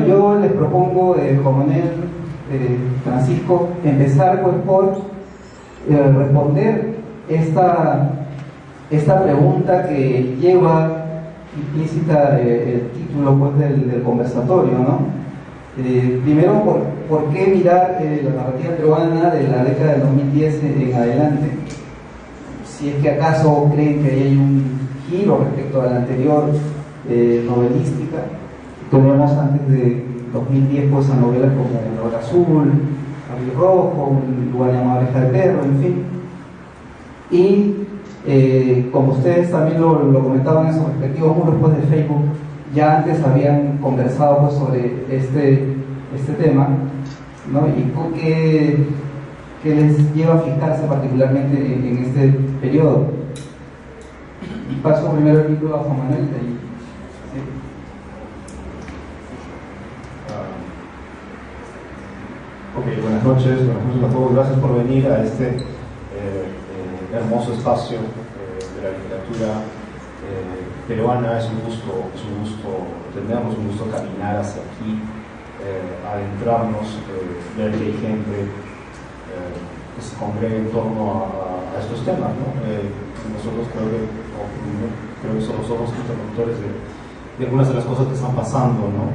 yo les propongo, Juan Manuel, Francisco, empezar pues por responder esta pregunta que lleva implícita el título pues, del conversatorio, ¿no? Primero, ¿por qué mirar la narrativa peruana de la década del 2010 en adelante? Si es que acaso creen que hay un giro respecto a la anterior novelística. Tenemos antes de 2010 pues, a novelas como El Hora Azul, Abril Rojo, Un lugar llamado Oreja de Perro, en fin. Y como ustedes también lo comentaban en sus respectivos muros pues, de Facebook, ya antes habían conversado pues, sobre este tema, ¿no? Y qué les lleva a fijarse particularmente en este periodo. Y paso primero el micro a Juan Manuel. ¿Sí? Ok, buenas noches a todos. Gracias por venir a este hermoso espacio de la literatura peruana. Es un gusto tenernos, un gusto caminar hacia aquí, adentrarnos, ver que hay gente que se congrega en torno a estos temas, ¿no? Nosotros creo que somos interlocutores de algunas de las cosas que están pasando, ¿no?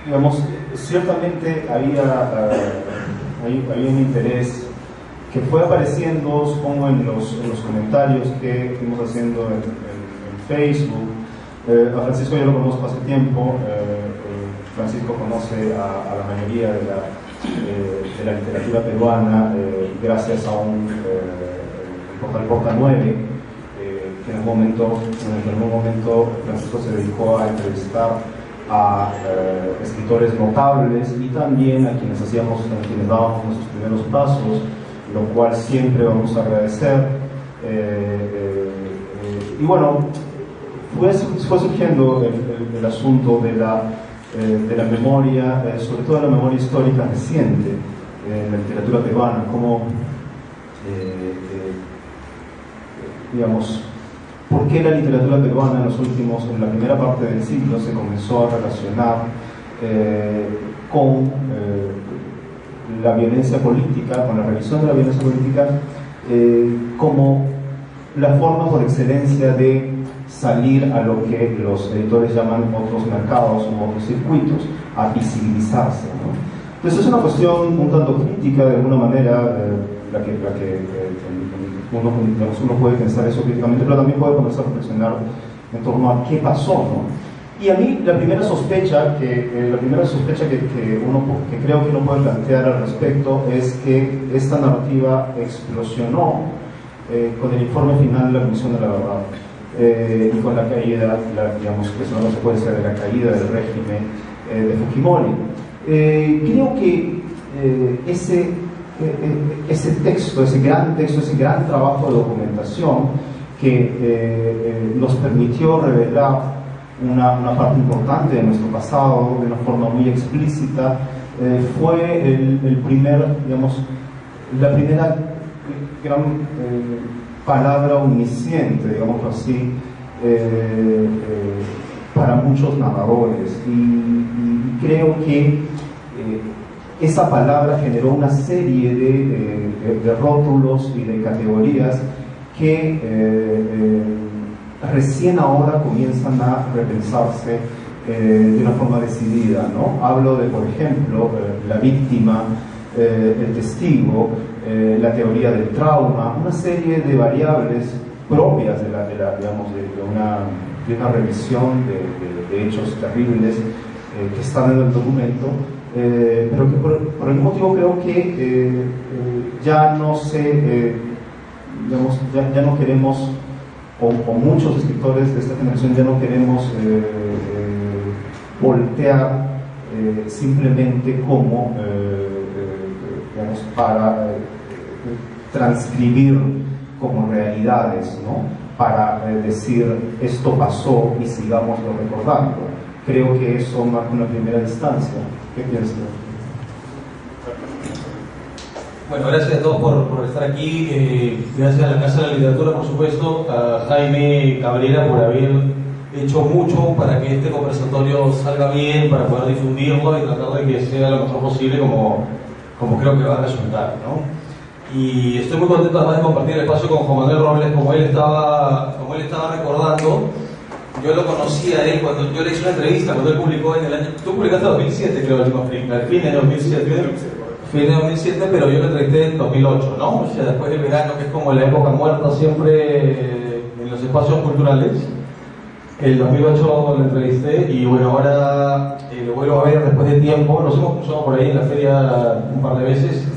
Digamos, ciertamente había un interés que fue apareciendo, supongo, en los comentarios que fuimos haciendo en Facebook. A Francisco yo lo conozco hace tiempo. Francisco conoce a la mayoría de la literatura peruana gracias a un portal Porta 9, que en algún momento Francisco se dedicó a entrevistar a escritores notables y también a quienes dábamos nuestros primeros pasos, lo cual siempre vamos a agradecer. Y bueno, fue surgiendo el asunto de la memoria, sobre todo de la memoria histórica reciente en la literatura peruana, como digamos, por qué la literatura peruana en la primera parte del siglo se comenzó a relacionar con la violencia política, con la revisión de la violencia política, como la forma por excelencia de salir a lo que los editores llaman otros mercados o otros circuitos, a visibilizarse, ¿no? Entonces es una cuestión un tanto crítica, de alguna manera, uno puede pensar eso críticamente, pero también puede comenzar a reflexionar en torno a qué pasó, ¿no? Y a mí la primera sospecha que creo que uno puede plantear al respecto es que esta narrativa explosionó con el informe final de la Comisión de la Verdad y con la caída, digamos que eso no se puede ser, de la caída del régimen de Fujimori. Creo que ese texto, ese gran trabajo de documentación que nos permitió revelar una parte importante de nuestro pasado de una forma muy explícita, fue la primera gran palabra omnisciente, digámoslo así, para muchos narradores, y creo que esa palabra generó una serie de rótulos y de categorías que recién ahora comienzan a repensarse de una forma decidida, ¿no? Hablo de, por ejemplo, la víctima, el testigo, la teoría del trauma, una serie de variables propias de una revisión de hechos terribles que están en el documento, pero que por algún motivo creo que ya no queremos, o muchos escritores de esta generación ya no queremos voltear simplemente como para transcribir como realidades, ¿no? Para decir esto pasó y sigámoslo recordando. Creo que eso marca una primera distancia. ¿Qué piensas? Bueno, gracias a todos por estar aquí. Gracias a la Casa de la Literatura, por supuesto, a Jaime Cabrera por haber hecho mucho para que este conversatorio salga bien, para poder difundirlo y tratar de que sea lo mejor posible como creo que va a resultar, ¿no? Y estoy muy contento además de compartir el espacio con Juan Manuel Robles, como él estaba recordando. Yo lo conocí a él cuando yo le hice una entrevista, cuando él publicó en el año... Tú publicaste en 2007, creo, el fin de 2007, pero yo lo entrevisté en 2008, ¿no? O sea, después del verano, que es como la época muerta siempre en los espacios culturales. El 2008 lo entrevisté y bueno, ahora lo vuelvo a ver después de tiempo. Nos hemos cruzado por ahí en la feria un par de veces,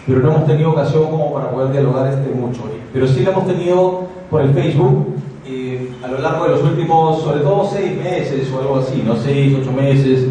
pero no hemos tenido ocasión como para poder dialogar mucho. Pero sí lo hemos tenido por el Facebook a lo largo de los últimos, sobre todo 6 meses o algo así, ¿no? 6, 8 meses,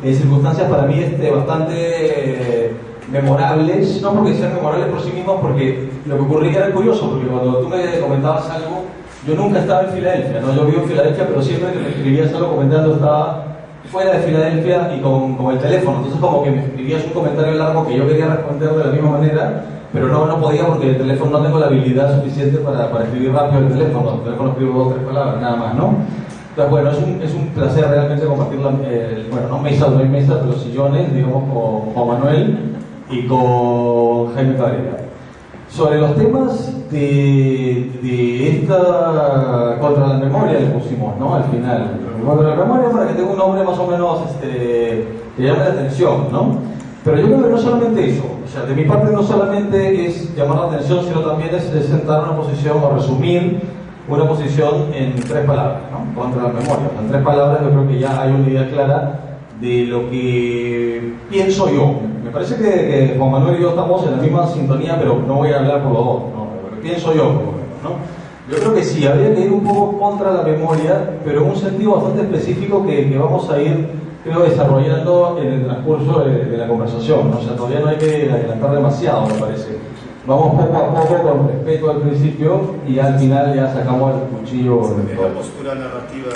en circunstancias para mí bastante memorables, no porque sean memorables por sí mismos, porque lo que ocurría era curioso, porque cuando tú me comentabas algo, yo nunca estaba en Filadelfia, ¿no? Yo vivo en Filadelfia, pero siempre que me escribías algo comentando estaba fuera de Filadelfia y con el teléfono. Entonces como que me escribías un comentario largo que yo quería responder de la misma manera, pero no podía porque el teléfono no tengo la habilidad suficiente para escribir rápido el teléfono. El teléfono escribo 2 o 3 palabras, nada más, ¿no? Entonces, bueno, es un placer realmente compartir, bueno, no mesas, pero sillones, digamos, con Juan Manuel y con Jaime Cabrera. Sobre los temas de esta contra la memoria le pusimos, ¿no? Al final, contra la memoria para que tenga un nombre más o menos que llame la atención, ¿no? Pero yo creo que no solamente eso, o sea, de mi parte no solamente es llamar la atención, sino también es sentar una posición o resumir una posición en 3 palabras, ¿no? Contra la memoria. O sea, en 3 palabras yo creo que ya hay una idea clara de lo que pienso yo. Me parece que Juan Manuel y yo estamos en la misma sintonía, pero no voy a hablar por los dos, ¿no? Lo que pienso yo, por lo menos, ¿no? Yo creo que sí, habría que ir un poco contra la memoria, pero en un sentido bastante específico que vamos a ir, creo, desarrollando en el transcurso de la conversación, ¿no? O sea, todavía no hay que adelantar demasiado, me parece. Vamos poco a poco con respeto al principio y al final ya sacamos el cuchillo. La postura narrativa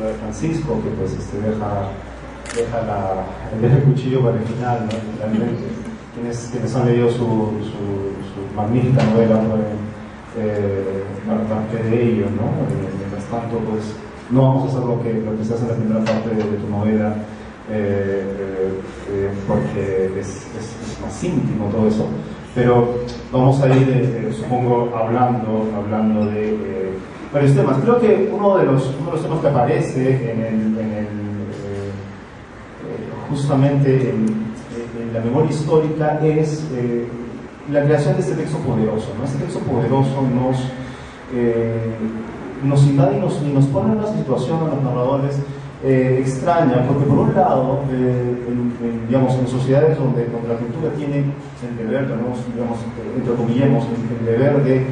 de Francisco, que pues deja el cuchillo para el final, ¿no? Realmente, quienes han leído su magnífica novela parte de ello, ¿no? Mientras tanto, pues no vamos a hacer lo que se hace en la primera parte de tu novela, porque es más íntimo todo eso, pero vamos a ir, supongo, hablando de varios temas. Creo que uno de los temas que aparece justamente en la memoria histórica es la creación de este texto poderoso, ¿no? Este texto poderoso nos invade y nos pone en una situación a los narradores extraña, porque por un lado, en sociedades donde la cultura tiene el deber, entrecomillemos, el deber de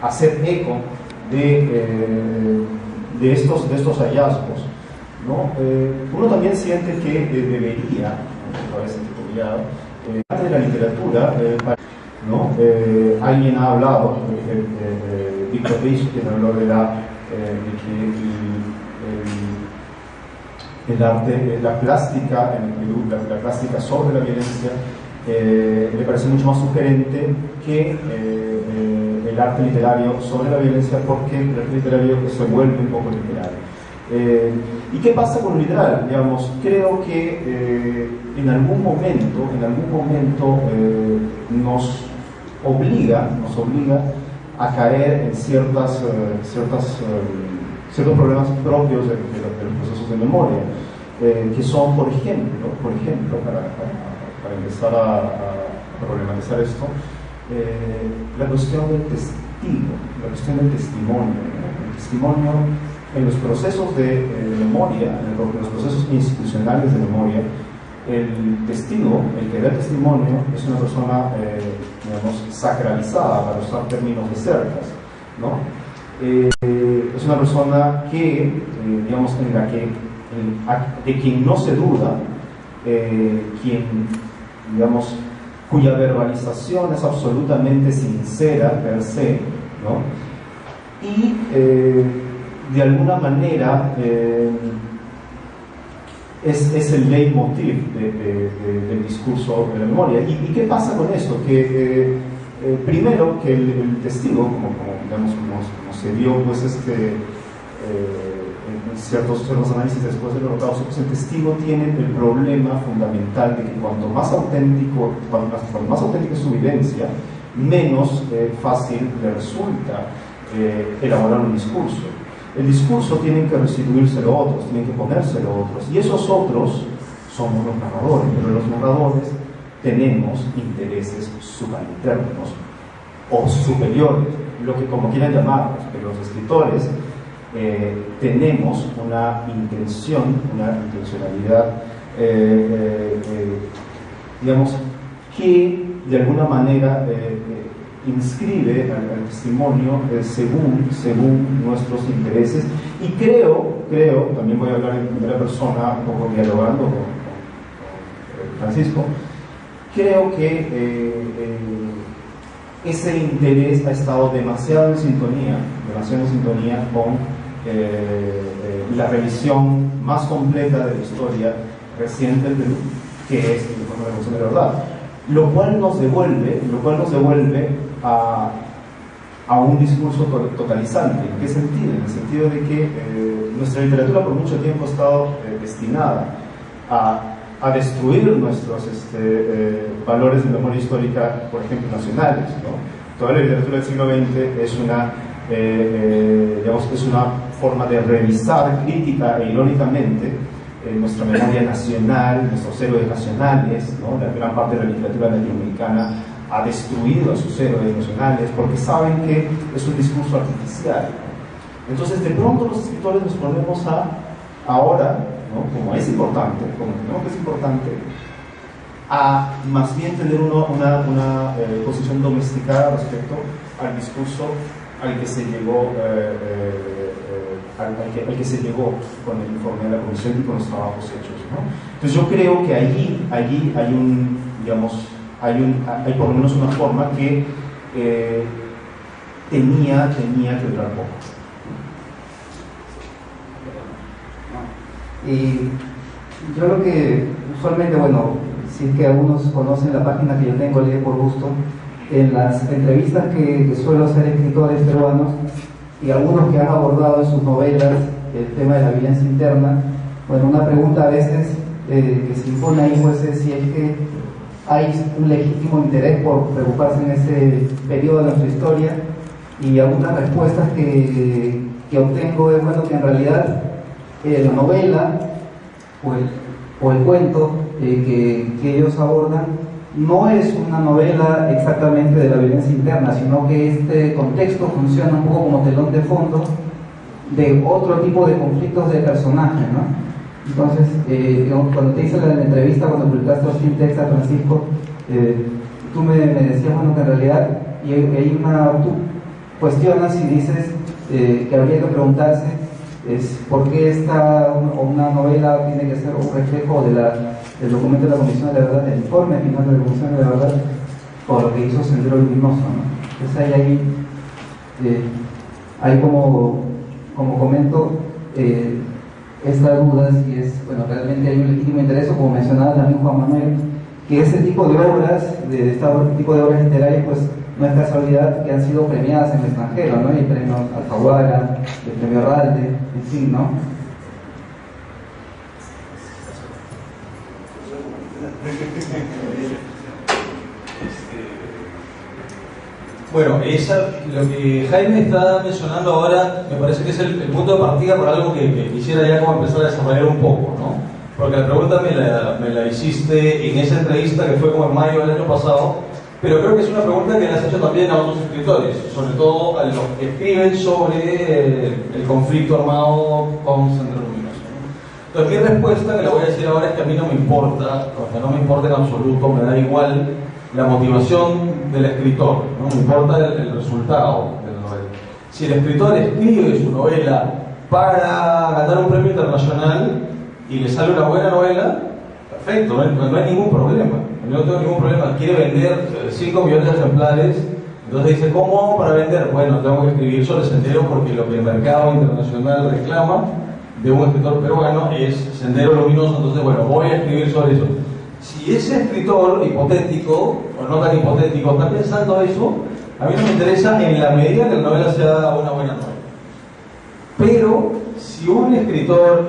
hacer eco de estos hallazgos, ¿no? Uno también siente que debería, a veces parte de la literatura, ¿no? Alguien ha hablado, Víctor Risch, quien habló de el arte, la plástica en el Perú, la plástica sobre la violencia, me parece mucho más sugerente que el arte literario sobre la violencia, porque el arte literario se vuelve un poco literario. ¿Y qué pasa con lo literal? Digamos, creo que en algún momento nos obliga a caer en ciertos problemas propios de los procesos de memoria, que son, por ejemplo, para empezar a problematizar esto, la cuestión del testigo, la cuestión del testimonio, ¿no? El testimonio en los procesos de memoria, en los procesos institucionales de memoria. El testigo, el que da el testimonio, es una persona, sacralizada, para usar términos de cercas, ¿no? Es una persona que, en la que, de quien no se duda, cuya verbalización es absolutamente sincera per se, ¿no? Y de alguna manera es el leitmotiv del discurso de la memoria. ¿Y qué pasa con esto? Que primero, que el testigo, como digamos, como se vio pues, en ciertos análisis después del Holocausto, pues el testigo tiene el problema fundamental de que cuanto más auténtico es su vivencia, menos fácil le resulta elaborar un discurso. El discurso tienen que restituírselo otros, tienen que ponérselo otros, y esos otros somos los narradores, pero los narradores tenemos intereses subalternos o superiores, lo que como quieran llamarlos, pero los escritores tenemos una intencionalidad, digamos, que de alguna manera inscribe al testimonio según nuestros intereses, y creo, también voy a hablar en primera persona, un poco dialogando con Francisco, creo que ese interés ha estado demasiado en sintonía con la revisión más completa de la historia reciente del Perú, que es el informe de la Comisión de la Verdad, lo cual nos devuelve a un discurso totalizante. ¿En qué sentido? En el sentido de que nuestra literatura por mucho tiempo ha estado destinada a destruir nuestros valores de memoria histórica, por ejemplo, nacionales, ¿no? Toda la literatura del siglo XX es una forma de revisar crítica e irónicamente nuestra memoria nacional, nuestros héroes nacionales, ¿no? La gran parte de la literatura latinoamericana ha destruido a sus héroes nacionales porque saben que es un discurso artificial. Entonces, de pronto los escritores nos ponemos ahora, ¿no? Como es importante, como tenemos que es importante, a más bien tener una posición domesticada respecto al discurso al que se llegó con el informe de la comisión y con los trabajos hechos, ¿no? Entonces yo creo que allí hay un, digamos, hay por lo menos una forma que tenía que durar poco. Y yo lo que usualmente, bueno, si es que algunos conocen la página que yo tengo, Lee por Gusto, en las entrevistas que suelo hacer escritores peruanos y algunos que han abordado en sus novelas el tema de la violencia interna, bueno, una pregunta a veces que se impone ahí pues es si es que hay un legítimo interés por preocuparse en ese periodo de nuestra historia, y algunas respuestas que obtengo es, bueno, que en realidad la novela o el cuento que ellos abordan no es una novela exactamente de la violencia interna, sino que este contexto funciona un poco como telón de fondo de otro tipo de conflictos de personajes, ¿no? Entonces, cuando te hice la entrevista, cuando publicaste los textos, Francisco, tú me decías, bueno, que en realidad tú cuestionas y dices que habría que preguntarse por qué una novela tiene que ser un reflejo del documento de la Comisión de la Verdad, del informe final de la Comisión de la Verdad, por lo que hizo Sendero Luminoso, ¿no? Entonces hay como comento, esta duda si realmente hay un legítimo interés, o como mencionaba también Juan Manuel, que este tipo de obras, literarias, pues no es casualidad que han sido premiadas en el extranjero, ¿no? El premio Alfaguara, el premio Ralde, en fin, ¿no? Bueno, lo que Jaime está mencionando ahora me parece que es el punto de partida para algo que quisiera ya como empezar a desarrollar un poco, ¿no? Porque la pregunta me la hiciste en esa entrevista que fue como en mayo del año pasado, pero creo que es una pregunta que le has hecho también a otros escritores, sobre todo a los que escriben sobre el conflicto armado con Sendero Luminoso. Entonces mi respuesta, que la voy a decir ahora, es que a mí no me importa, o sea, no me importa en absoluto, me da igual la motivación del escritor, no me importa el resultado de la novela. Si el escritor escribe su novela para ganar un premio internacional y le sale una buena novela, perfecto, no hay ningún problema. Yo no tengo ningún problema. Quiere vender 5 millones de ejemplares, entonces dice, ¿cómo hago para vender? Bueno, tengo que escribir sobre Sendero porque lo que el mercado internacional reclama de un escritor peruano es Sendero Luminoso, entonces bueno, voy a escribir sobre eso. Si ese escritor hipotético, o no tan hipotético, está pensando eso, A mí no me interesa en la medida que la novela sea una buena novela. Pero si un escritor,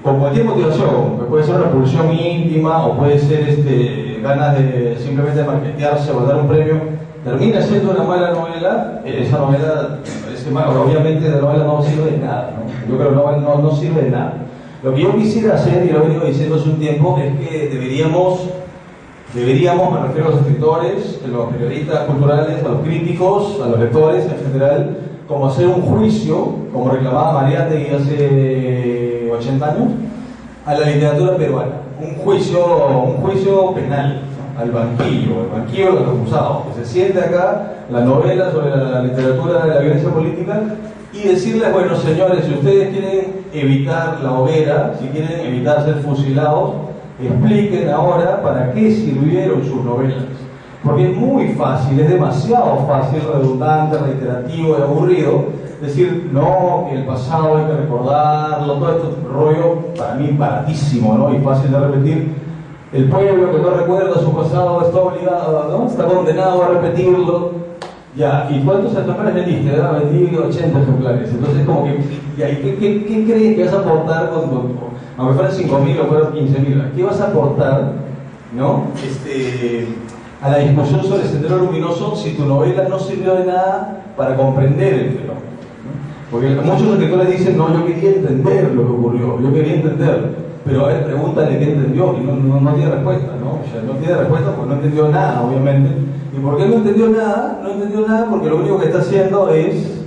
con cualquier motivación, que puede ser una pulsión íntima o puede ser ganas de simplemente marketearse o dar un premio, termina siendo una mala novela, esa novela me parece mala. Obviamente la novela no sirve de nada, ¿no? Yo creo que la novela no sirve de nada. Lo que yo quisiera hacer, y lo he venido diciendo hace un tiempo, es que deberíamos, me refiero a los escritores, a los periodistas culturales, a los críticos, a los lectores en general, como hacer un juicio, como reclamaba Mariátegui hace 80 años, a la literatura peruana. Un juicio penal, ¿no? Al banquillo de los acusados, que se siente acá la novela sobre la literatura de la violencia política y decirles, bueno, señores, si ustedes quieren evitar la hoguera, si quieren evitar ser fusilados, expliquen ahora para qué sirvieron sus novelas. Porque es muy fácil, es demasiado fácil, redundante, reiterativo y aburrido decir, no, que el pasado hay que recordarlo, todo este rollo para mí baratísimo, ¿no? Y fácil de repetir. El pueblo que no recuerda su pasado está obligado, ¿no? Está condenado a repetirlo. Ya, ¿y cuántos ejemplares vendiste? Vendí 80 ejemplares. Entonces, como que, ya, ¿y qué crees que vas a aportar aunque fueran 5.000 o fueran 15.000? ¿Qué vas a aportar, ¿no? A la discusión sobre el Sendero Luminoso si tu novela no sirvió de nada para comprender el fenómeno, ¿no? Porque muchos escritores dicen, no, yo quería entender lo que ocurrió, yo quería entender, pero a ver, pregúntale qué entendió, y no tiene respuesta, ¿no? O sea, no tiene respuesta porque no entendió nada, obviamente. ¿Y por qué no entendió nada? No entendió nada porque lo único que está haciendo es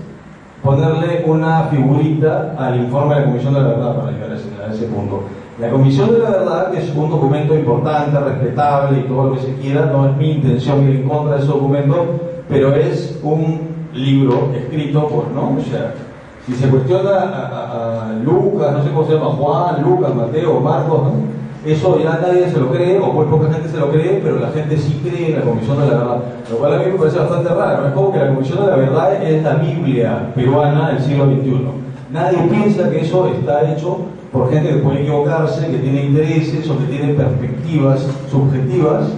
ponerle una figurita al informe de la Comisión de la Verdad para llegar a ese punto. La Comisión de la Verdad, que es un documento importante, respetable y todo lo que se quiera, no es mi intención ir en contra de ese documento, pero es un libro escrito por, ¿no? O sea, si se cuestiona a Lucas, no sé cómo se llama, Juan, Lucas, Mateo, Marcos, ¿no? Eso ya nadie se lo cree, o muy poca gente se lo cree, pero la gente sí cree en la Comisión de la Verdad. Lo cual a mí me parece bastante raro. Es como que la Comisión de la Verdad es la Biblia peruana del siglo XXI. Nadie piensa que eso está hecho por gente que puede equivocarse, que tiene intereses o que tiene perspectivas subjetivas.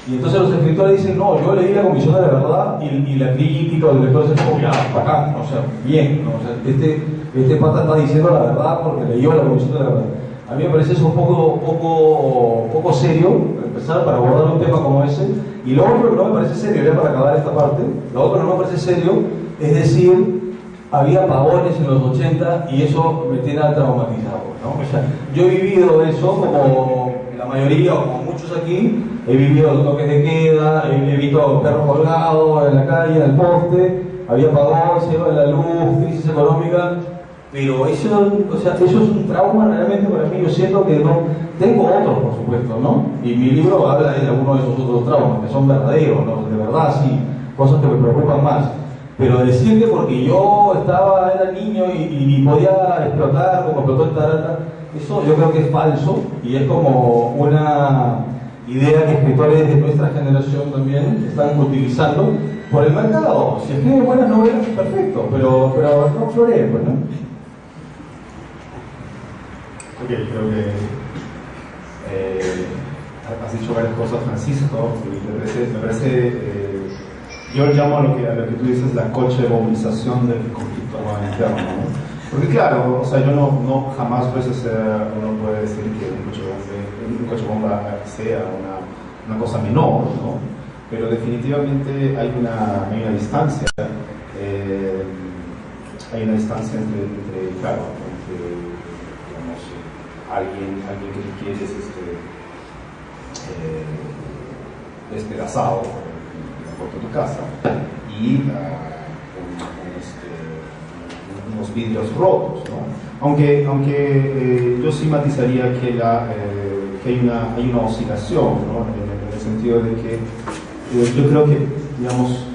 Y entonces los escritores dicen, no, yo leí la Comisión de la Verdad y la crítica del lector dice, oh, ya, bacán, o sea, bien, ¿no? O sea, este pata está diciendo la verdad porque leyó la Comisión de la Verdad. A mí me parece eso un poco serio, empezar para abordar un tema como ese. Y lo otro que no me parece serio, ya para acabar esta parte, lo otro que no me parece serio es decir, había pavones en los 80 y eso me tiene traumatizado, ¿no? O sea, yo he vivido eso como la mayoría, o como muchos aquí, he vivido los toques de queda, he visto perros colgados en la calle, en el poste, había pavón, se iba de la luz, crisis económica. Pero eso, o sea, eso es un trauma realmente para mí. Yo siento que no. Tengo otros, por supuesto, ¿no? Y mi libro habla de algunos de esos otros traumas, que son verdaderos, ¿no? De verdad, sí, cosas que me preocupan más. Pero decir que porque yo era niño y podía explotar como explotó el Tarata, eso yo creo que es falso y es como una idea que escritores de nuestra generación también están utilizando por el mercado. Si escriben buenas novelas, perfecto, pero no floreen, pues, ¿no? Ok, creo que has dicho varias cosas, Francisco, y me parece yo llamo a lo que tú dices la coche-bombización del conflicto interno, ¿no? Porque claro, o sea, yo no jamás uno puede decir que un coche bomba sea una cosa menor, ¿no? Pero definitivamente hay una distancia, entre claro, alguien que tú quieres despedazado en la puerta de tu casa y unos vidrios rotos, ¿no? Aunque yo sí matizaría que hay una oscilación, ¿no? En el sentido de que yo creo que, digamos,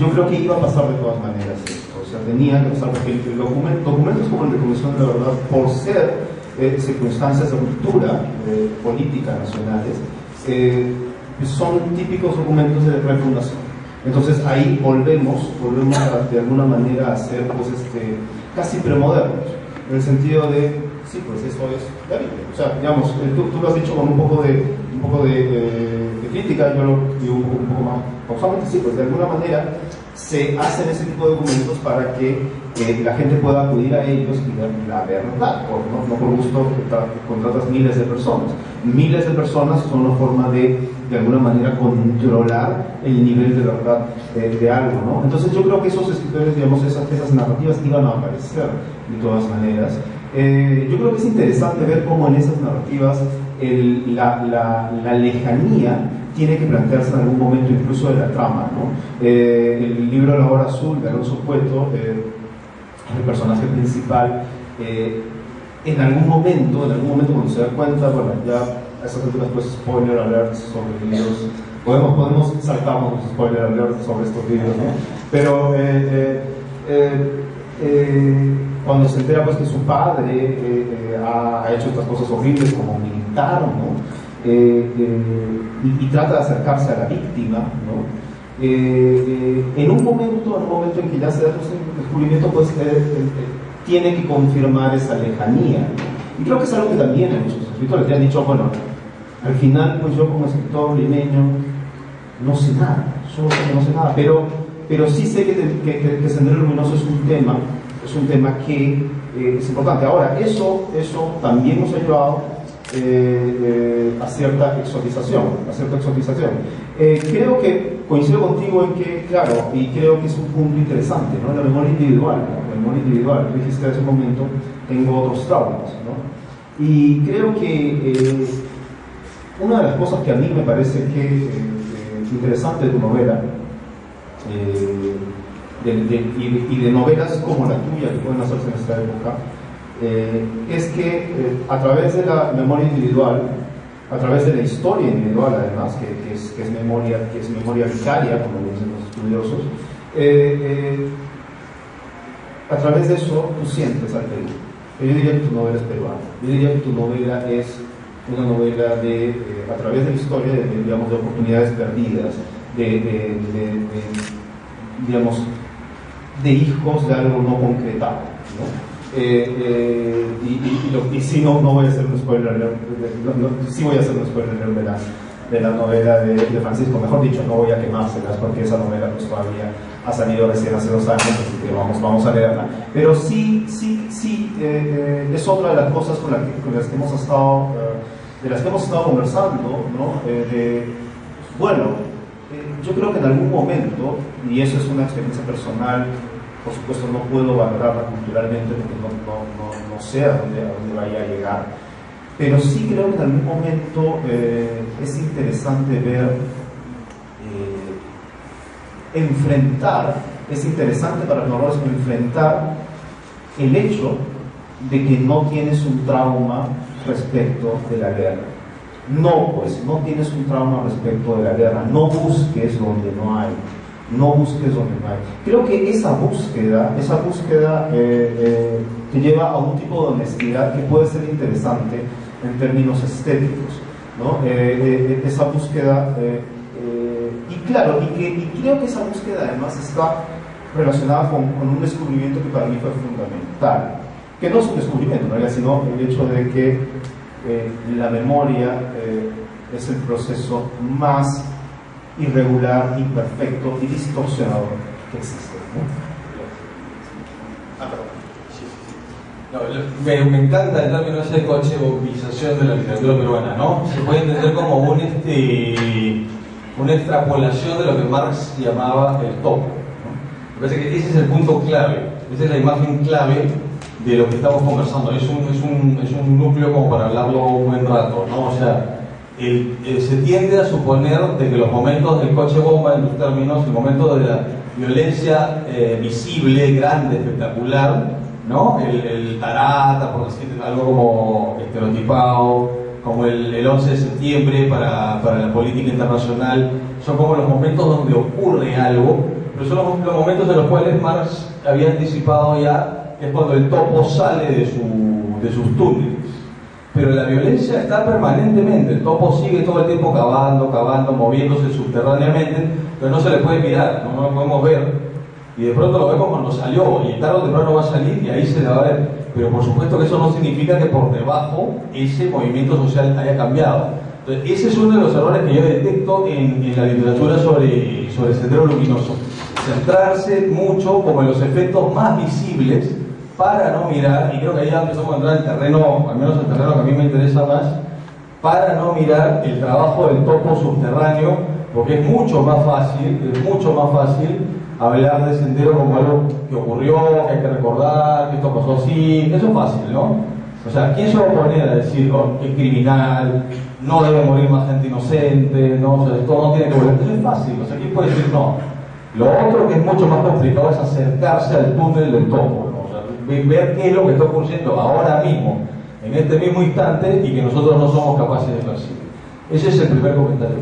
yo creo que iba a pasar de todas maneras esto. O sea, tenía que pasar porque documentos como el de Comisión de la Verdad, por ser circunstancias de ruptura política nacionales, son típicos documentos de refundación. Entonces ahí volvemos de alguna manera a ser pues, casi premodernos, en el sentido de, sí, pues eso es la Biblia. O sea, digamos, tú lo has dicho con un poco de poco de crítica, yo lo digo un poco más pausadamente, sí, pues de alguna manera se hacen ese tipo de documentos para que la gente pueda acudir a ellos y ver la verdad, no por gusto contratas miles de personas. Miles de personas son una forma de alguna manera controlar el nivel de verdad de algo, ¿no? Entonces yo creo que esos escritores, digamos, esas narrativas iban a aparecer de todas maneras. Yo creo que es interesante ver cómo en esas narrativas la lejanía tiene que plantearse en algún momento incluso de la trama, ¿no? El libro La Hora Azul de Alonso Cueto, el personaje principal, en algún momento cuando se da cuenta, bueno, ya a esas alturas pues spoiler alert sobre libros, podemos saltarnos los spoiler alert sobre estos libros, ¿no? Pero cuando se entera pues que su padre ha hecho estas cosas horribles como militar, ¿no? Y trata de acercarse a la víctima, ¿no? En un momento en que ya se da el descubrimiento, pues tiene que confirmar esa lejanía, ¿no? Y creo que es algo que también muchos escritores te han dicho, bueno, al final pues yo como escritor limeño no sé nada, solo sé que no sé nada, pero sí sé que Sendero Luminoso es un tema que es importante. Ahora, eso también nos ha llevado a cierta exotización. Creo que coincido contigo en que, claro, y creo que es un punto interesante, ¿no? La memoria individual, ¿no? La memoria individual. Tú dijiste hace un momento, tengo otros traumas, ¿no? Y creo que una de las cosas que a mí me parece que interesante de tu novela, y de novelas como la tuya que pueden hacerse en esta época, es que a través de la memoria individual, a través de la historia individual además, que es memoria vicaria, como dicen los estudiosos, a través de eso tú sientes al Perú. Yo diría que tu novela es peruana, yo diría que tu novela es una novela a través de la historia, digamos, de oportunidades perdidas, digamos, de hijos de algo no concretado, ¿no? Y si no voy a hacer un spoiler, sí voy a hacer un spoiler de la novela de Francisco, mejor dicho, no voy a quemárselas porque esa novela pues todavía ha salido recién hace 2 años, así que vamos a leerla. Pero sí, es otra de las cosas con las que hemos estado, de las que hemos estado conversando, ¿no? Bueno, yo creo que en algún momento, y eso es una experiencia personal, por supuesto no puedo valorarla culturalmente porque no sé a dónde vaya a llegar, pero sí creo que en algún momento es interesante ver, es interesante para los narradores enfrentar el hecho de que no tienes un trauma respecto de la guerra. No tienes un trauma respecto de la guerra, no busques donde no hay. Creo que esa búsqueda te lleva a un tipo de honestidad que puede ser interesante en términos estéticos, ¿no? Esa búsqueda, y creo que esa búsqueda además está relacionada con un descubrimiento que para mí fue fundamental, que no es un descubrimiento, ¿no? Sino el hecho de que la memoria es el proceso más irregular, imperfecto y distorsionador que existe, ¿no? Me encanta el término ese de cochebombización de la literatura peruana, ¿no? Se puede entender como una extrapolación de lo que Marx llamaba el topo, ¿no? Me parece que ese es el punto clave, esa es la imagen clave de lo que estamos conversando. Es un núcleo como para hablarlo un buen rato, ¿no? O sea, se tiende a suponer de que los momentos del coche bomba, en tus términos, el momento de la violencia visible, grande, espectacular, ¿no? El Tarata, por decir algo como estereotipado, como el 11 de septiembre para la política internacional, son como los momentos donde ocurre algo, pero son los momentos en los cuales Marx había anticipado ya, es cuando el topo sale de sus túneles. Pero la violencia está permanentemente, el topo sigue todo el tiempo cavando, moviéndose subterráneamente, pero no se le puede mirar, no lo podemos ver, y de pronto lo vemos cuando salió, y tarde o temprano va a salir y ahí se le va a ver. Pero por supuesto que eso no significa que por debajo ese movimiento social haya cambiado. Entonces, ese es uno de los errores que yo detecto en la literatura sobre Sendero Luminoso. Centrarse mucho como en los efectos más visibles para no mirar, y creo que ahí ya empezamos a entrar en terreno, al menos el terreno que a mí me interesa más, para no mirar el trabajo del topo subterráneo, porque es mucho más fácil hablar de Sendero como algo que ocurrió, que hay que recordar, que esto pasó así, eso es fácil, ¿no? O sea, ¿quién se va a poner a decir que es criminal, no debe morir más gente inocente, ¿no? O sea, esto no tiene que volver? Eso es fácil, o sea, ¿quién puede decir no? Lo otro que es mucho más complicado es acercarse al túnel del topo, ¿no? O sea, ver qué es lo que está ocurriendo ahora mismo, en este mismo instante, y que nosotros no somos capaces de percibir. Ese es el primer comentario.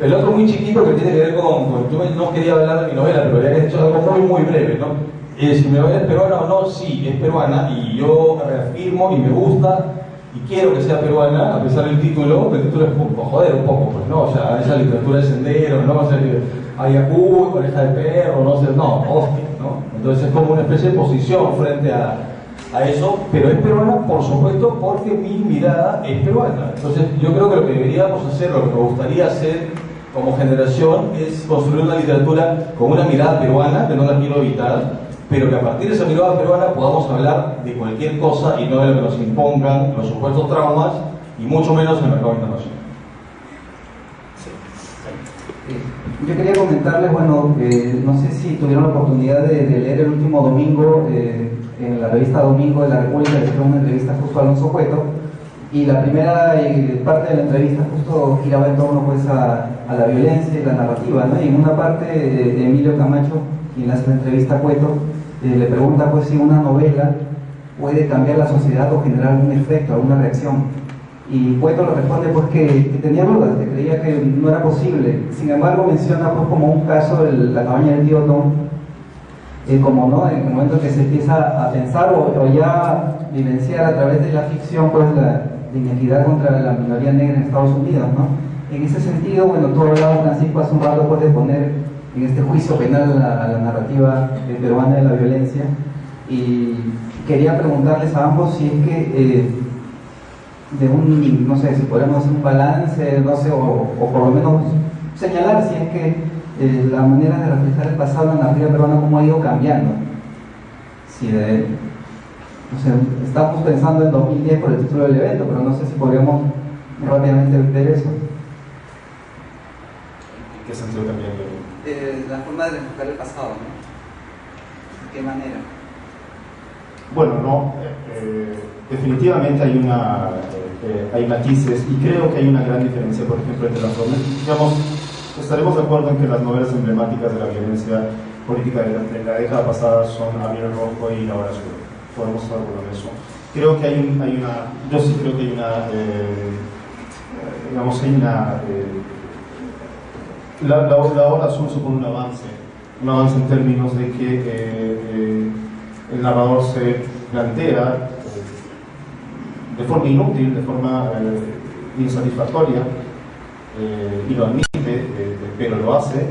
El otro muy chiquito que tiene que ver con yo no quería hablar de mi novela, pero había hecho algo muy breve, ¿no? Si mi novela es peruana o no, sí, es peruana, y yo reafirmo y me gusta y quiero que sea peruana, a pesar del título es joder un poco, pues, ¿no? O sea, esa literatura de Sendero, ¿no? O sea, Ayacú, oreja de perro, no sé, no, hostia, ¿no? Entonces es como una especie de posición frente a eso, pero es peruana, por supuesto, porque mi mirada es peruana. Entonces yo creo que lo que deberíamos hacer, lo que me gustaría hacer como generación, es construir una literatura con una mirada peruana, que no la quiero evitar, pero que a partir de esa mirada peruana podamos hablar de cualquier cosa y no de lo que nos impongan los supuestos traumas, y mucho menos en el mercado internacional. Yo quería comentarles, bueno, no sé si tuvieron la oportunidad de leer el último domingo, en la revista Domingo de la República, le hicieron una entrevista justo a Alonso Cueto, y la primera parte de la entrevista justo giraba en torno pues a la violencia y la narrativa, ¿no? Y en una parte de Emilio Camacho, quien hace la entrevista a Cueto, le pregunta pues si una novela puede cambiar la sociedad o generar algún efecto, alguna reacción. Y Cueto le responde pues que tenía dudas, que creía que no era posible. Sin embargo menciona pues como un caso la cabaña del tío Tom, como no, en el momento que se empieza a pensar o ya vivenciar a través de la ficción pues la inequidad contra la minoría negra en Estados Unidos, ¿no? En ese sentido, bueno, tú hablabas, Francisco, hace un rato pues de poner en este juicio penal a la narrativa peruana de la violencia, y quería preguntarles a ambos si es que no sé, si podemos hacer un balance, no sé, o por lo menos señalar si es que la manera de reflejar el pasado en la narrativa peruana, cómo ha ido cambiando. Si no sé, estamos pensando en 2010 por el título del evento, pero no sé si podríamos rápidamente ver eso. ¿En qué sentido también? La forma de reflejar el pasado, ¿no? ¿De qué manera? Bueno, no, definitivamente hay matices, y creo que hay una gran diferencia, por ejemplo, entre las novelas. Digamos, estaremos de acuerdo en que las novelas emblemáticas de la violencia política de la década pasada son Abril Rojo y La Hora Azul. Podemos estar de acuerdo en eso. Creo que yo sí creo que hay la Hora Azul supone un avance en términos de que el narrador se plantea de forma inútil, de forma insatisfactoria, y lo admite, pero lo hace,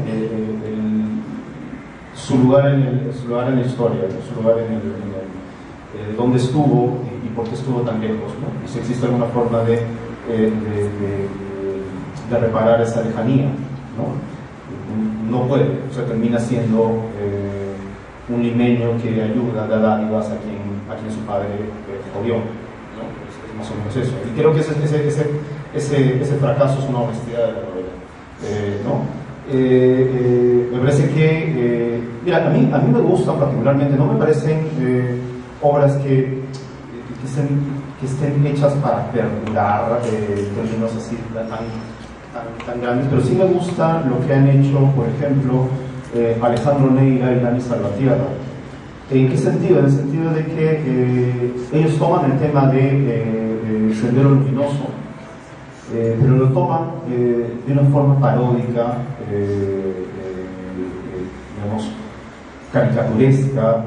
su lugar en la historia, su lugar en dónde estuvo y por qué estuvo tan lejos, ¿no? Y si existe alguna forma de reparar esa lejanía, no puede, o sea, termina siendo un limeño que ayuda, da dádivas a quien su padre odió, ¿no? Es más o menos eso. Y creo que ese fracaso es una honestidad de la novela, ¿no? Me parece que, mira, a mí me gustan particularmente, no me parecen obras que estén hechas para perdurar, términos así tan grandes, pero sí me gusta lo que han hecho, por ejemplo, Alejandro Neira y Dani Salvatierra. ¿En qué sentido? En el sentido de que ellos toman el tema de Sendero Luminoso, pero lo toman de una forma paródica, digamos, caricaturesca,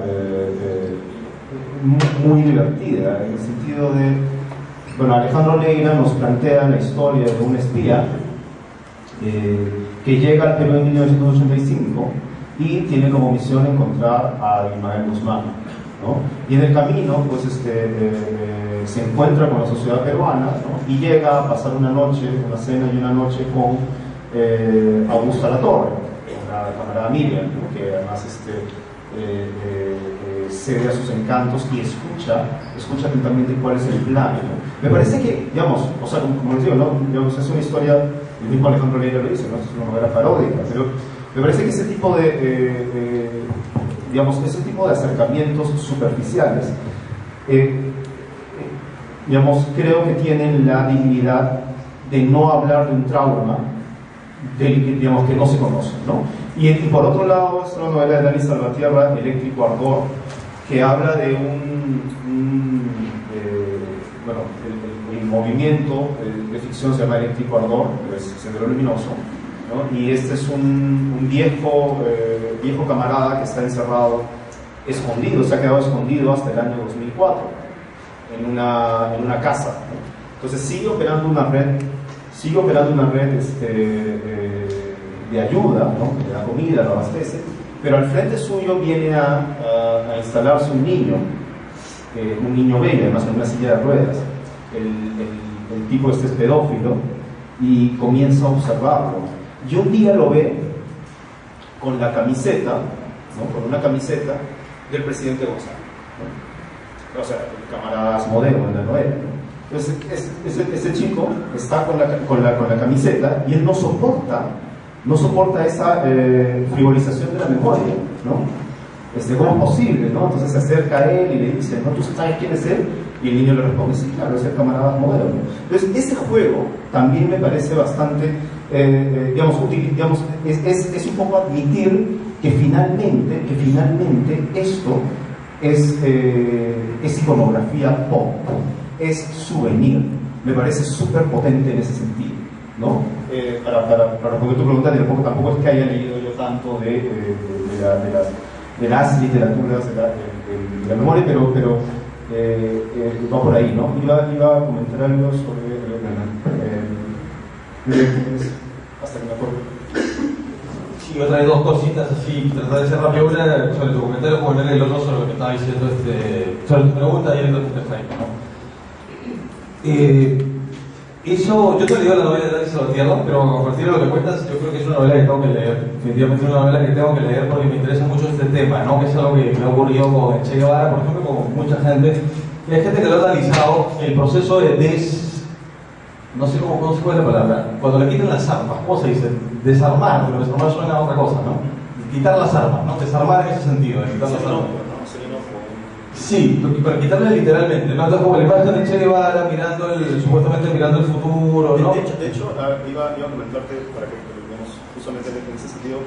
muy divertida, en el sentido de, bueno, Alejandro Neira nos plantea la historia de un espía que llega al Perú en 1985 y tiene como misión encontrar a Ismael Guzmán, ¿no? Y en el camino pues se encuentra con la sociedad peruana, ¿no? Y llega a pasar una noche, una cena y una noche con Augusta Latorre, la camarada Miriam, ¿no? Que además cede a sus encantos y escucha atentamente cuál es el plan, ¿no? Me parece que, digamos, o sea, como les digo, ¿no? Digamos, es una historia, el mismo Alejandro Leira lo dice, ¿no? Es una novela paródica, pero me parece que ese tipo ese tipo de acercamientos superficiales, digamos, creo que tienen la dignidad de no hablar de un trauma digamos, que no se conoce, ¿no? Y por otro lado, es una novela de Dani Salvatierra, Eléctrico Ardor, que habla de bueno, el movimiento de ficción se llama Eléctrico Ardor, que es Sendero Luminoso, ¿no? Y este es un viejo camarada que está encerrado, escondido, se ha quedado escondido hasta el año 2004 en una casa, ¿no? Entonces sigue operando una red de ayuda, ¿no? Le da comida, lo abastece, pero al frente suyo viene a instalarse un niño bello, además en una silla de ruedas. El tipo es pedófilo y comienza a observarlo. Y un día lo ve con la camiseta, ¿no? Con una camiseta del presidente González, ¿no? O sea, el camarada Asmodeo en la novela, ¿no? Entonces, ese chico está con la camiseta y él no soporta esa frivolización de la memoria, ¿no? ¿Cómo es posible, no? Entonces se acerca a él y le dice, ¿no? ¿Tú sabes quién es él? Y el niño le responde, sí, claro, es el camarada modelo. Entonces, ese juego también me parece bastante, digamos, es un poco admitir que finalmente esto es iconografía pop, es souvenir. Me parece súper potente en ese sentido, ¿no? Para responder tu pregunta, tampoco es que haya leído yo tanto de las literaturas de la memoria, pero va por ahí, ¿no? Iba a comentar algo sobre hasta que me acuerdo. Sí, yo trae dos cositas así, tratar de ser rápido. Una sobre tu comentario juvenil y el otro sobre lo que estaba diciendo sobre tu pregunta y el otro eso, yo te leí la novela de Dani Salvatierra, pero a partir de lo que cuentas, yo creo que es una novela que tengo que leer. Definitivamente es una novela que tengo que leer porque me interesa mucho este tema, ¿no? Que es algo que me ha ocurrido con Che Guevara, por ejemplo, con mucha gente. Y hay gente que lo ha analizado el proceso de no sé cómo se puede la palabra, cuando le quitan las armas, ¿cómo se dice? Desarmar, pero desarmar suena a otra cosa, ¿no? Quitar las armas, ¿no? Desarmar en ese sentido, de quitar las armas. Sí, para quitarle literalmente, ¿no? Entonces, como la imagen de Che Guevara supuestamente mirando el futuro, ¿no? De hecho, iba a comentarte, para que veamos justamente en ese sentido,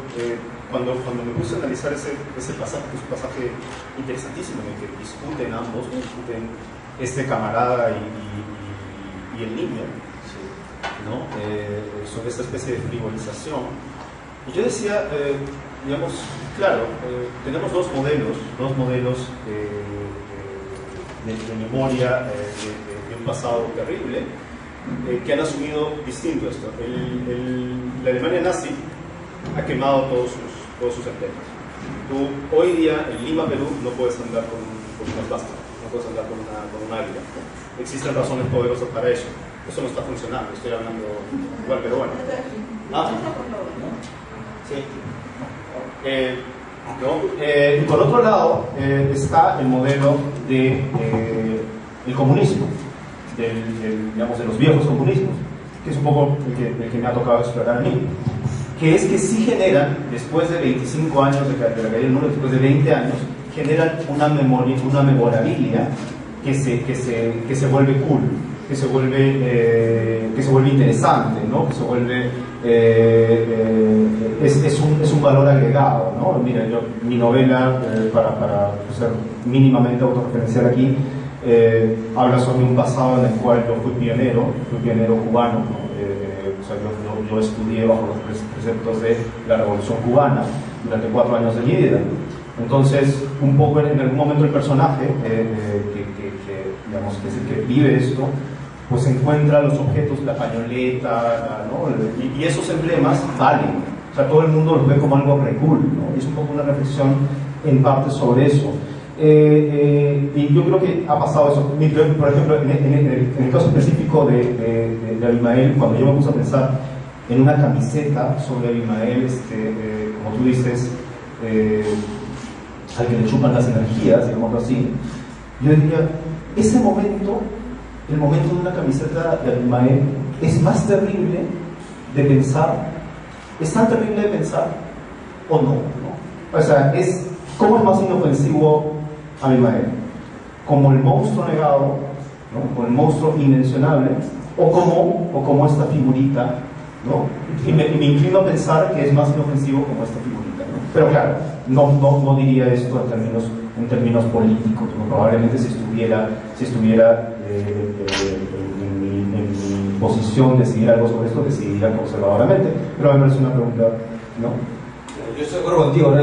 cuando me puse a analizar ese pasaje, que es un pasaje interesantísimo, en el que discuten este camarada y el niño, ¿no? Sobre esta especie de frivolización. Y yo decía, digamos, claro, tenemos dos modelos de memoria de un pasado terrible que han asumido distinto esto. La Alemania nazi ha quemado todos sus empeños. Tú hoy día en Lima, Perú, no puedes andar con una esvástica, no puedes andar con un águila. Existen razones poderosas para eso. Eso no está funcionando, estoy hablando igual, pero bueno. Sí. Y por otro lado está el modelo del comunismo, digamos, de los viejos comunismos, que es un poco el que me ha tocado explorar a mí, que es que sí generan, después de 25 años de la caída del muro, después de 20 años, generan una memoria, una memorabilia que se vuelve cool, que se vuelve interesante, ¿no? Que se vuelve es un valor agregado, ¿no? Mira, mi novela, para ser mínimamente autorreferencial aquí, habla sobre un pasado en el cual yo fui pionero cubano, ¿no? O sea, yo estudié bajo los preceptos de la Revolución Cubana durante 4 años de mi vida. Entonces, un poco en algún momento el personaje, digamos, que es el que vive esto, pues encuentra los objetos, la pañoleta, ¿no? Y esos emblemas valen. O sea, todo el mundo los ve como algo re cool, ¿no? Y es un poco una reflexión en parte sobre eso. Y yo creo que ha pasado eso. Por ejemplo, en el caso específico de Abimael, cuando yo me puse a pensar en una camiseta sobre Abimael, como tú dices, al que le chupan las energías, digámoslo así, yo diría, ese momento, el momento de una camiseta de Abimael, es más terrible de pensar, es tan terrible de pensar, o no, ¿no? O sea, ¿cómo es más inofensivo Abimael? ¿Como el monstruo negado, ¿no? Como el monstruo inmencionable, o como esta figurita, ¿no? Y me inclino a pensar que es más inofensivo como esta figurita, ¿no? Pero claro, no diría esto en términos políticos, ¿no? Probablemente si estuviera en mi posición de decidir algo sobre esto, decidiría conservadoramente, pero me parece una pregunta, ¿no? Yo estoy de acuerdo contigo, ¿no?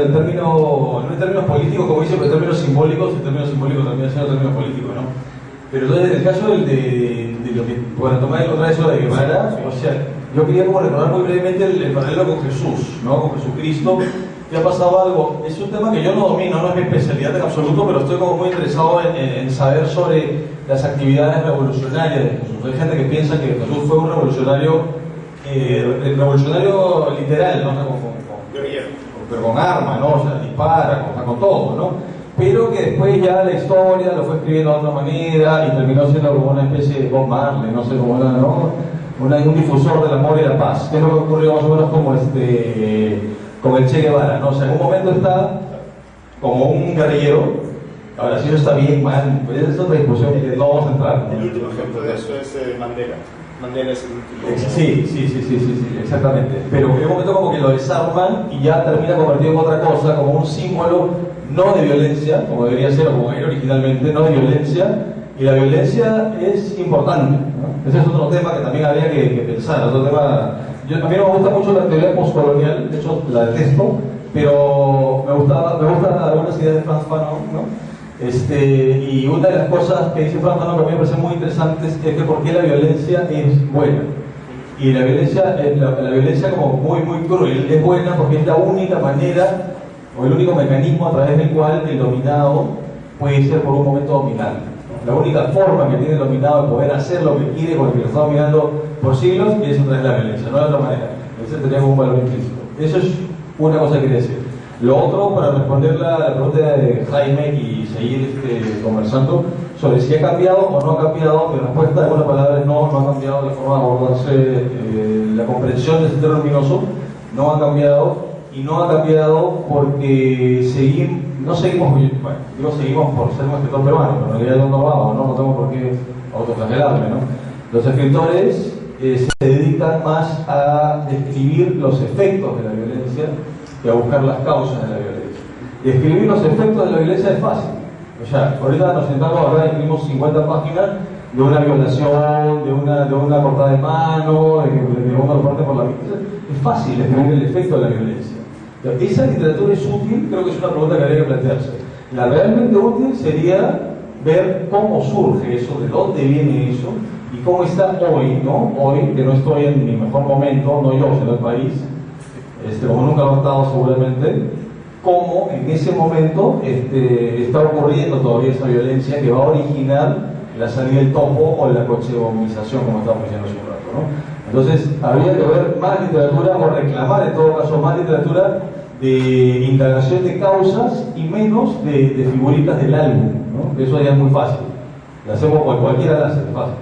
No en términos políticos, como dice, pero en términos simbólicos también siendo términos políticos, ¿no? Pero entonces, en el caso de lo que, bueno, tomar el otra eso de Guevara, o sea, yo quería como recordar muy brevemente el paralelo con Jesús, ¿no? Con Jesucristo, que ha pasado algo. Es un tema que yo no domino, no es mi especialidad en absoluto, pero estoy como muy interesado en saber sobre las actividades revolucionarias de Jesús. Hay gente que piensa que Jesús fue un revolucionario literal, ¿no? Pero con armas, ¿no? O sea, dispara, con todo, ¿no? Pero que después ya la historia lo fue escribiendo de otra manera y terminó siendo como una especie de Bob Marley, no sé, como un difusor del amor y la paz, que es lo que ocurrió más o menos como con el Che Guevara, ¿no? O sea, en un momento está como un guerrillero. Ahora, si eso está bien, mal, pues es otra discusión que no vamos a entrar. El último ejemplo de eso es Mandela. Mandela es el último. Sí, exactamente. Pero en un momento como que lo desarman y ya termina convertido en otra cosa, como un símbolo no de violencia, como debería ser o como era originalmente, no de violencia, y la violencia es importante, ¿no? Ese es otro tema que también habría que pensar. Otro tema, a mí no me gusta mucho la teoría postcolonial, de hecho la detesto, pero me gusta algunas ideas de Frantz Fanon, ¿no? Y una de las cosas que dice Frantz Fanon que a mí me parece muy interesante es que por qué la violencia es buena. Y la violencia como muy cruel es buena porque es la única manera o el único mecanismo a través del cual el dominado puede ser por un momento dominante. La única forma que tiene el dominado de poder hacer lo que quiere con el que lo está dominando por siglos es a través de la violencia, no de otra manera. Entonces tendría un valor implícito. Eso es una cosa que quería decir. Lo otro, para responder la pregunta de Jaime y seguir conversando sobre si ha cambiado o no ha cambiado, mi respuesta en una palabra es no ha cambiado la forma de abordarse la comprensión de ese terreno luminoso, no ha cambiado, y no ha cambiado porque seguimos por ser un escritor peruano, pero en realidad no tengo por qué autoflagelarme, ¿no? Los escritores se dedican más a describir los efectos de la violencia que a buscar las causas de la violencia. Y escribir los efectos de la violencia es fácil. O sea, ahorita nos sentamos acá y escribimos 50 páginas de una violación, de una cortada de mano, de una parte por la víctima. Es fácil escribir el efecto de la violencia. ¿Esa literatura es útil? Creo que es una pregunta que habría que plantearse. La realmente útil sería ver cómo surge eso, de dónde viene eso, y cómo está hoy, ¿no? Hoy, que no estoy en mi mejor momento, no yo, sino el país, como nunca lo he estado seguramente, cómo en ese momento está ocurriendo todavía esa violencia que va a originar la salida del topo o la cochebominización, como estábamos diciendo hace un rato, ¿no? Entonces, habría que ver más literatura, o reclamar en todo caso más literatura de indagación de causas y menos de figuritas del álbum, ¿no? Eso ya es muy fácil. Lo hacemos cualquiera, la hace, es fácil.